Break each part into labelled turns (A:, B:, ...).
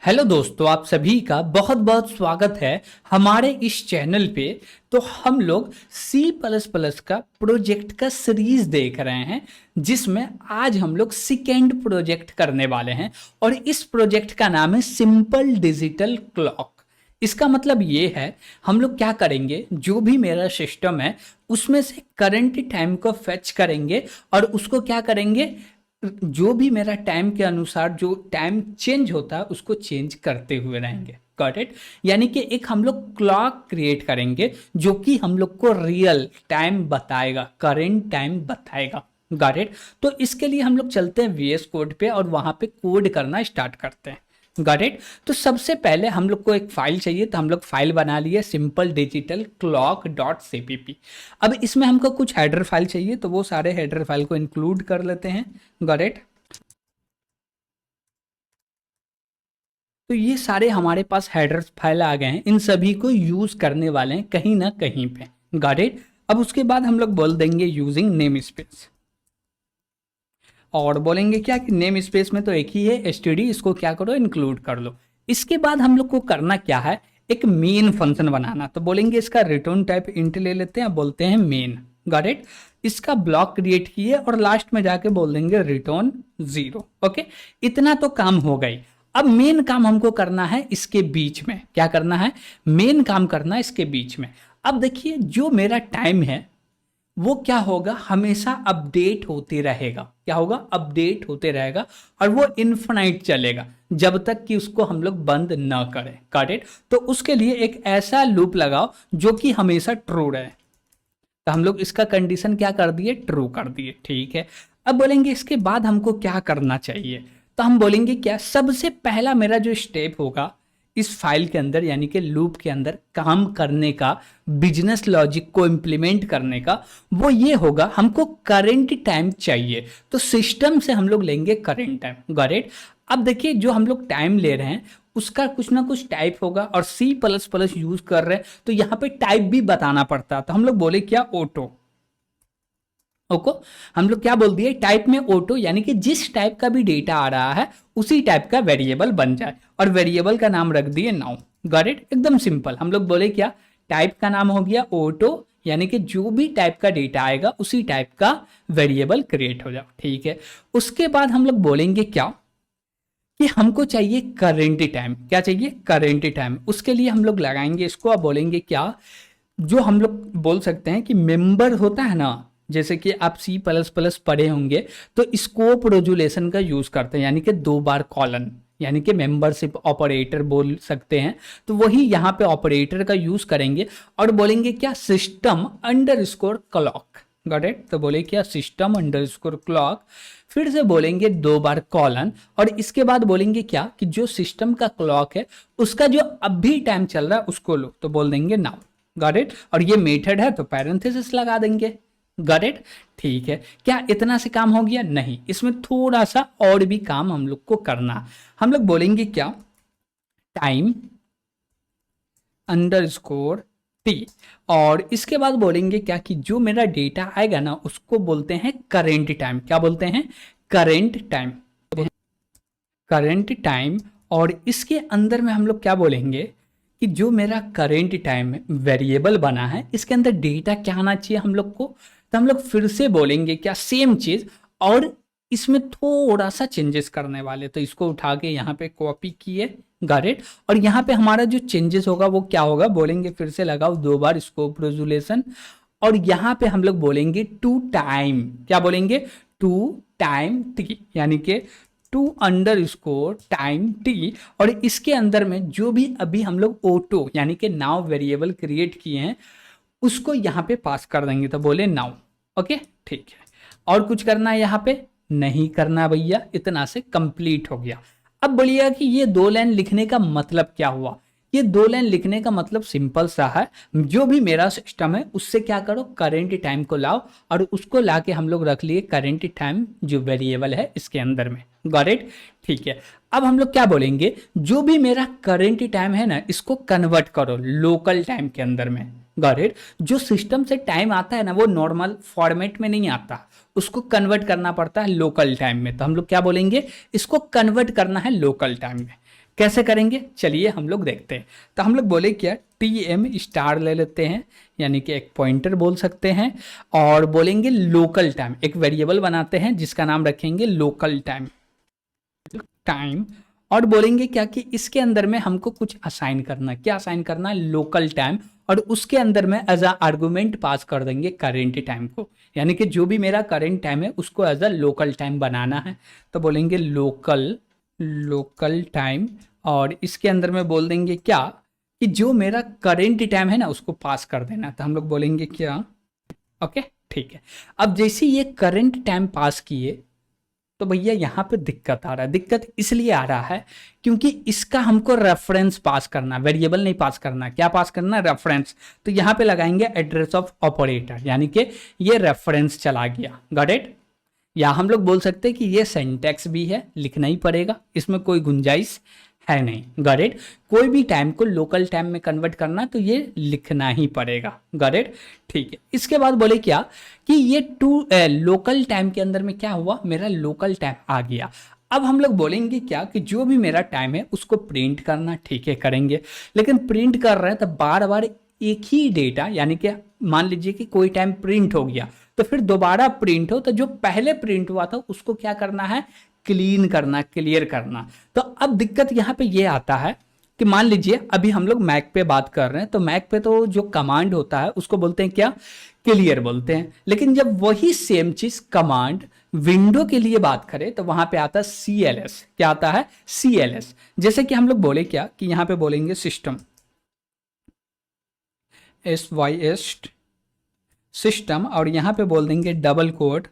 A: Hello दोस्तों, आप सभी का बहुत बहुत स्वागत है हमारे इस चैनल पे। तो हम लोग सी प्लस प्लस का प्रोजेक्ट का सीरीज देख रहे हैं, जिसमें आज हम लोग सेकेंड प्रोजेक्ट करने वाले हैं। और इस प्रोजेक्ट का नाम है सिंपल डिजिटल क्लॉक। इसका मतलब ये है, हम लोग क्या करेंगे, जो भी मेरा सिस्टम है उसमें से करंट टाइम को फेच करेंगे और उसको क्या करेंगे, जो भी मेरा टाइम के अनुसार जो टाइम चेंज होता है उसको चेंज करते हुए रहेंगे। Got it. यानी कि एक हम लोग क्लॉक क्रिएट करेंगे जो कि हम लोग को रियल टाइम बताएगा, करेंट टाइम बताएगा। Got it. तो इसके लिए हम लोग चलते हैं वीएस कोड पे और वहां पे कोड करना स्टार्ट करते हैं। Got it. तो सबसे पहले हम लोग को एक फाइल चाहिए, तो हम लोग फाइल बना लिए simple digital clock dot CPP. अब इसमें हमको कुछ हेडर फाइल चाहिए, तो वो सारे हेडर फाइल को इंक्लूड कर लेते हैं। Got it. तो ये सारे हमारे पास हेडर्स फाइल आ गए हैं, इन सभी को यूज करने वाले हैं कहीं ना कहीं पे। Got it. अब उसके बाद हम लोग बोल देंगे यूजिंग नेम स्पेस, और बोलेंगे क्या कि नेम स्पेस में तो एक ही है एसटीडी, इसको क्या करो इंक्लूड कर लो। इसके बाद हम लोग को करना क्या है, एक मेन फंक्शन बनाना। तो बोलेंगे इसका रिटर्न टाइप इंट ले लेते हैं, बोलते हैं मेन। Got it. इसका ब्लॉक क्रिएट किए और लास्ट में जाके बोल देंगे रिटर्न 0। ओके, इतना तो काम हो गई। अब मेन काम हमको करना है इसके बीच में। क्या करना है, मेन काम करना है इसके बीच में। अब देखिए, जो मेरा टाइम है वो क्या होगा, हमेशा अपडेट होते रहेगा। क्या होगा, अपडेट होते रहेगा, और वो इन्फिनाइट चलेगा जब तक कि उसको हम लोग बंद ना करें। Got it. तो उसके लिए एक ऐसा लूप लगाओ जो कि हमेशा ट्रू रहे। तो हम लोग इसका कंडीशन क्या कर दिए, ट्रू कर दिए। ठीक है। अब बोलेंगे इसके बाद हमको क्या करना चाहिए। तो हम बोलेंगे क्या, सबसे पहला मेरा जो स्टेप होगा इस फाइल के अंदर, यानी कि लूप के अंदर काम करने का, बिजनेस लॉजिक को इंप्लीमेंट करने का, वो ये होगा, हमको करेंट टाइम चाहिए। तो सिस्टम से हम लोग लेंगे करेंट टाइम। Got it. अब देखिए, जो हम लोग टाइम ले रहे हैं उसका कुछ ना कुछ टाइप होगा, और सी प्लस प्लस यूज कर रहे हैं तो यहाँ पे टाइप भी बताना पड़ता है। तो हम लोग बोले क्या, ऑटो। ओको, हम लोग क्या बोल दिए, टाइप में ऑटो, यानी कि जिस टाइप का भी डेटा आ रहा है उसी टाइप का वेरिएबल बन जाए, और वेरिएबल का नाम रख दिए नाउ। Got it. एकदम सिंपल। हम लोग बोले क्या, टाइप का नाम हो गया ऑटो, यानी कि जो भी टाइप का डेटा आएगा उसी टाइप का वेरिएबल क्रिएट हो जाए। ठीक है। उसके बाद हम लोग बोलेंगे क्या, कि हमको चाहिए करेंट टाइम। क्या चाहिए, करेंट टाइम। उसके लिए हम लोग लगाएंगे इसको, अब बोलेंगे क्या, जो हम लोग बोल सकते हैं कि मेंबर होता है ना, जैसे कि आप सी प्लस प्लस पढ़े होंगे तो स्कोप रेजुलेशन का यूज करते हैं, यानी कि 2 बार कॉलन, यानी कि मेंबरशिप ऑपरेटर बोल सकते हैं। तो वही यहाँ पे ऑपरेटर का यूज करेंगे और बोलेंगे क्या, system under score clock. Got it. तो बोले क्या, सिस्टम अंडर स्कोर क्लॉक, फिर से बोलेंगे 2 बार कॉलन, और इसके बाद बोलेंगे क्या, कि जो सिस्टम का क्लॉक है उसका जो अभी टाइम चल रहा है उसको लो, तो बोल देंगे नाउ। Got it. और ये मेथड है तो पैरेंथेसिस लगा देंगे। Got it. ठीक है। क्या इतना से काम हो गया, नहीं, इसमें थोड़ा सा और भी काम हम लोग को करना। हम लोग बोलेंगे क्या, टाइम अंडर स्कोर टी, और इसके बाद बोलेंगे क्या, कि जो मेरा डेटा आएगा ना उसको बोलते हैं करेंट टाइम। क्या बोलते हैं, करेंट टाइम। Current time. और इसके अंदर में हम लोग क्या बोलेंगे, कि जो मेरा करेंट टाइम वेरिएबल बना है इसके अंदर डेटा क्या आना चाहिए हम लोग को। तो हम लोग फिर से बोलेंगे क्या, सेम चीज, और इसमें थोड़ा सा चेंजेस करने वाले। तो इसको उठा के यहाँ पे कॉपी किए। Got it. और यहाँ पे हमारा जो चेंजेस होगा वो क्या होगा, बोलेंगे फिर से लगाओ 2 बार स्कोप रेजुलेशन, और यहाँ पे हम लोग बोलेंगे टू टाइम। क्या बोलेंगे, टू टाइम टी, यानी कि two underscore time t. और इसके अंदर में जो भी अभी हम लोग ऑटो यानी कि नाउ वेरिएबल क्रिएट किए हैं उसको यहाँ पे पास कर देंगे, तो बोले नाउ। ओके, ठीक है। और कुछ करना है यहाँ पे, नहीं करना भैया, इतना से कंप्लीट हो गया। अब बोलिएगा कि ये 2 लाइन लिखने का मतलब क्या हुआ। ये 2 लाइन लिखने का मतलब सिंपल सा है, जो भी मेरा सिस्टम है उससे क्या करो, करेंट टाइम को लाओ, और उसको लाके हम लोग रख लिए करेंट टाइम जो वेरिएबल है इसके अंदर में। Got it. ठीक है। अब हम लोग क्या बोलेंगे, जो भी मेरा करेंट टाइम है ना इसको कन्वर्ट करो लोकल टाइम के अंदर में। Got it. जो सिस्टम से टाइम आता है ना वो नॉर्मल फॉर्मेट में नहीं आता, उसको कन्वर्ट करना पड़ता है लोकल टाइम में। तो हम लोग क्या बोलेंगे, इसको कन्वर्ट करना है लोकल टाइम में। कैसे करेंगे चलिए हम लोग देखते हैं। तो हम लोग बोले क्या, टी एम स्टार ले लेते हैं, यानी कि एक पॉइंटर बोल सकते हैं, और बोलेंगे लोकल टाइम, एक वेरिएबल बनाते हैं जिसका नाम रखेंगे लोकल टाइम टाइम। और बोलेंगे क्या कि इसके अंदर में हमको कुछ असाइन करना है। क्या असाइन करना है? Local time. और उसके अंदर में एज अ आर्गूमेंट पास कर देंगे करेंट टाइम को, यानी कि जो भी मेरा करेंट टाइम है उसको एज अ लोकल टाइम बनाना है। तो बोलेंगे लोकल लोकल टाइम, और इसके अंदर में बोल देंगे क्या कि जो मेरा करेंट टाइम है ना उसको पास कर देना। तो हम लोग बोलेंगे क्या, ओके ठीक है। अब जैसे ये करंट टाइम पास किए तो भैया यहाँ पे दिक्कत आ रहा है। दिक्कत इसलिए आ रहा है क्योंकि इसका हमको रेफरेंस पास करना, वेरिएबल नहीं पास करना। क्या पास करना? रेफरेंस। तो यहाँ पे लगाएंगे एड्रेस ऑफ ऑपरेटर, यानी कि ये रेफरेंस चला गया। Got it? या हम लोग बोल सकते हैं कि ये सिंटैक्स भी है, लिखना ही पड़ेगा, इसमें कोई गुंजाइश है नहीं। Got it? कोई भी टाइम को लोकल टाइम में कन्वर्ट करना तो ये लिखना ही पड़ेगा। Got it? ठीक है। इसके बाद बोले क्या कि ये लोकल टाइम के अंदर में क्या हुआ, मेरा लोकल टाइम आ गया। अब हम लोग बोलेंगे क्या कि जो भी मेरा टाइम है उसको प्रिंट करना, ठीक है करेंगे। लेकिन प्रिंट कर रहे हैं तो बार बार एक ही डेटा, यानी कि मान लीजिए कि कोई टाइम प्रिंट हो गया तो फिर दोबारा प्रिंट हो तो जो पहले प्रिंट हुआ था उसको क्या करना है, क्लीन करना, क्लियर करना। तो अब दिक्कत यहाँ पे ये आता है कि मान लीजिए अभी हम लोग मैक पे बात कर रहे हैं, तो मैक पे तो जो कमांड होता है उसको बोलते हैं क्या, क्लियर बोलते हैं। लेकिन जब वही सेम चीज कमांड विंडो के लिए बात करें तो वहां पे आता है CLS। क्या आता है? CLS। जैसे कि हम लोग बोले क्या कि यहां पे बोलेंगे सिस्टम, SYS सिस्टम, और यहां पे बोल देंगे डबल कोड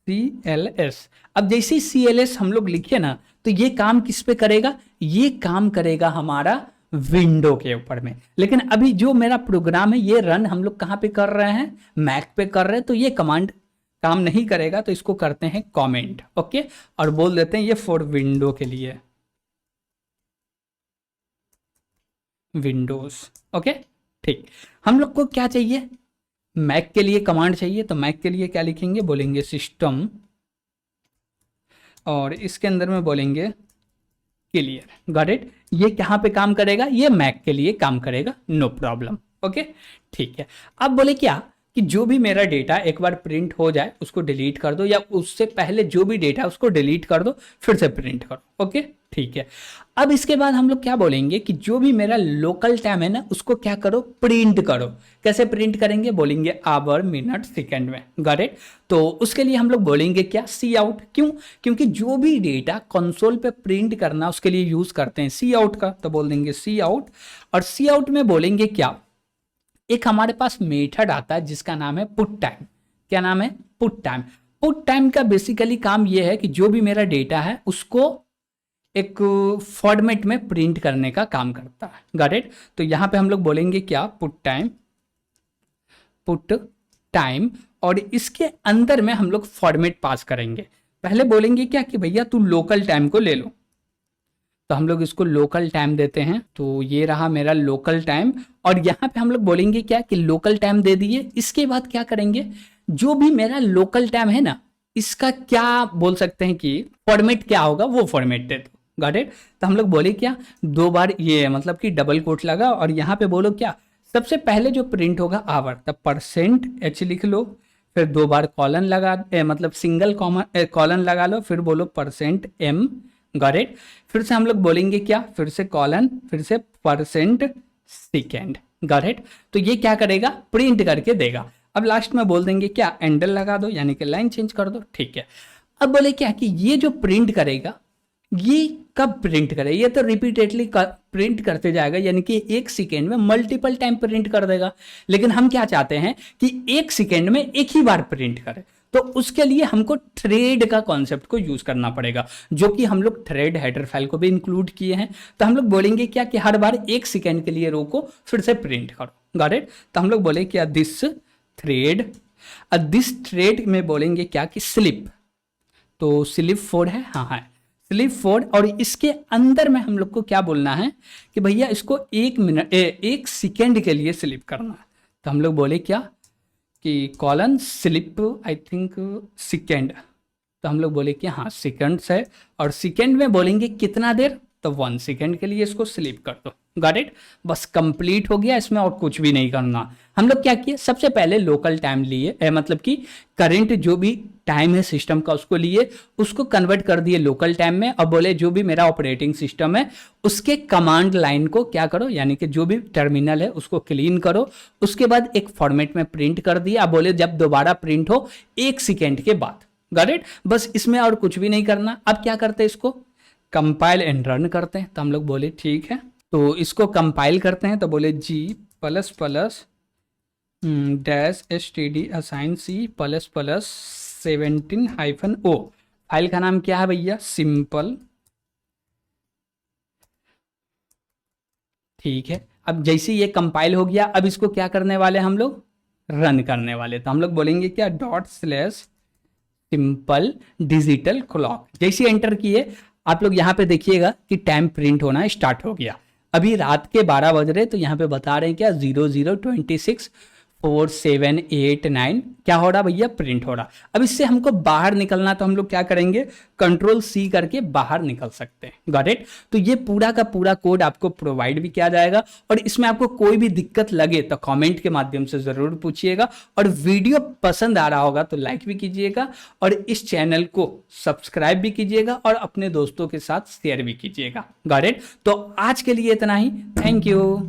A: CLS। अब जैसे CLS हम लोग लिखे ना तो ये काम किस पे करेगा, ये काम करेगा हमारा विंडो के ऊपर में। लेकिन अभी जो मेरा प्रोग्राम है ये रन हम लोग कहाँ पे कर रहे हैं, मैक पे कर रहे हैं, तो ये कमांड काम नहीं करेगा। तो इसको करते हैं कमेंट, ओके, और बोल देते हैं ये फॉर विंडो के लिए, विंडोज। ओके ठीक। हम लोग को क्या चाहिए, मैक के लिए कमांड चाहिए। तो मैक के लिए क्या लिखेंगे, बोलेंगे सिस्टम, और इसके अंदर में बोलेंगे क्लियर। Got it? ये कहाँ पे काम करेगा, ये मैक के लिए काम करेगा, नो प्रॉब्लम। ओके ठीक है। अब बोले क्या कि जो भी मेरा डेटा एक बार प्रिंट हो जाए उसको डिलीट कर दो, या उससे पहले जो भी डेटा उसको डिलीट कर दो फिर से प्रिंट करो। ओके ठीक है। अब इसके बाद हम लोग क्या बोलेंगे कि जो भी मेरा लोकल टाइम है ना उसको क्या करो, प्रिंट करो। कैसे प्रिंट करेंगे, बोलेंगे आवर, मिनट, सेकंड में। Got it? तो उसके लिए हम लोग बोलेंगे क्या, सी आउट। क्यों? क्योंकि जो भी डेटा कंसोल पे प्रिंट करना उसके लिए यूज करते हैं सी आउट का। तो बोल देंगे सी आउट, और सी आउट में बोलेंगे क्या, एक हमारे पास मेथड आता है जिसका नाम है पुट टाइम। क्या नाम है, पुट टाइम। पुट टाइम का बेसिकली काम यह है कि जो भी मेरा डेटा है उसको एक फॉर्मेट में प्रिंट करने का काम करता है। Got it? तो यहां पे हम लोग बोलेंगे क्या, पुट टाइम, पुट टाइम, और इसके अंदर में हम लोग फॉर्मेट पास करेंगे। पहले बोलेंगे क्या कि भैया तू लोकल टाइम को ले लो, तो हम लोग इसको लोकल टाइम देते हैं। तो ये रहा मेरा लोकल टाइम, और यहाँ पे हम लोग बोलेंगे क्या कि लोकल टाइम दे दिए। इसके बाद क्या करेंगे, जो भी मेरा लोकल टाइम है ना इसका क्या बोल सकते हैं कि फॉर्मेट क्या होगा, वो फॉर्मेट दे दो। Got it? तो हम लोग बोले क्या, दो बार ये मतलब कि डबल कोट लगा, और यहाँ पे बोलो क्या, सबसे पहले जो प्रिंट होगा आवर, तब %h लिख लो, फिर दो बार कॉलन लगा मतलब सिंगल कॉलन लगा लो, फिर बोलो %m। Got it? फिर से हम लोग बोलेंगे क्या, फिर से कॉलन, फिर से %सेकेंड। Got it? तो ये क्या करेगा, प्रिंट करके देगा। अब लास्ट में बोल देंगे क्या, एंडल लगा दो, यानी कि लाइन चेंज कर दो। ठीक है। अब बोले क्या कि ये जो प्रिंट करेगा ये कब प्रिंट करे, ये तो रिपीटेडली प्रिंट करते जाएगा, यानी कि एक सेकेंड में मल्टीपल टाइम प्रिंट कर देगा। लेकिन हम क्या चाहते हैं कि एक सेकेंड में एक ही बार प्रिंट करे, तो उसके लिए हमको थ्रेड का कॉन्सेप्ट को यूज करना पड़ेगा, जो कि हम लोग थ्रेड हेडर फाइल को भी इंक्लूड किए हैं। तो हम लोग बोलेंगे क्या कि हर बार एक सेकेंड के लिए रोको, फिर से प्रिंट करो। Got it? तो हम लोग बोले क्या, दिस थ्रेड, दिस थ्रेड में बोलेंगे क्या कि स्लिप, तो स्लिप 4 है, हाँ है स्लिप 4, और इसके अंदर में हम लोग को क्या बोलना है कि भैया इसको एक सेकेंड के लिए स्लिप करना है। तो हम लोग बोले क्या कि colon slip I think second, तो हम लोग बोले कि हाँ सेकेंड्स है, और सेकेंड में बोलेंगे कितना देर, तो 1 सेकेंड के लिए इसको स्लीप कर दो। Got it? बस कंप्लीट हो गया, इसमें और कुछ भी नहीं करना। हम लोग क्या किए, सबसे पहले लोकल टाइम लिए, मतलब कि करंट जो भी टाइम है सिस्टम का उसको लिए, उसको कन्वर्ट कर दिए लोकल टाइम में, और बोले जो भी मेरा ऑपरेटिंग सिस्टम है उसके कमांड लाइन को क्या करो, यानी कि जो भी टर्मिनल है उसको क्लीन करो। उसके बाद एक फॉर्मेट में प्रिंट कर दिया, बोले जब दोबारा प्रिंट हो 1 सेकेंड के बाद। Got it? बस इसमें और कुछ भी नहीं करना। अब क्या करते हैं, इसको कंपाइल एंड रन करते हैं। तो हम लोग बोले ठीक है, तो इसको कंपाइल करते हैं। तो बोले G plus plus dash std assign C plus plus 17-o। File का नाम क्या है भैया, सिंपल। ठीक है, अब जैसे ये कंपाइल हो गया, अब इसको क्या करने वाले हम लोग, रन करने वाले। तो हम लोग बोलेंगे क्या, ./सिंपल डिजिटल क्लॉक। जैसे एंटर किए आप लोग यहाँ पे देखिएगा कि टाइम प्रिंट होना स्टार्ट हो गया। अभी रात के 12 बज रहे, तो यहाँ पे बता रहे हैं क्या, 00264789 क्या हो रहा भैया, प्रिंट हो रहा। अब इससे हमको बाहर निकलना, तो हम लोग क्या करेंगे, कंट्रोल-C करके बाहर निकल सकते हैं। Got it? तो ये पूरा का पूरा कोड आपको प्रोवाइड भी किया जाएगा, और इसमें आपको कोई भी दिक्कत लगे तो कमेंट के माध्यम से जरूर पूछिएगा। और वीडियो पसंद आ रहा होगा तो लाइक भी कीजिएगा, और इस चैनल को सब्सक्राइब भी कीजिएगा, और अपने दोस्तों के साथ शेयर भी कीजिएगा। Got it? तो आज के लिए इतना ही, थैंक यू।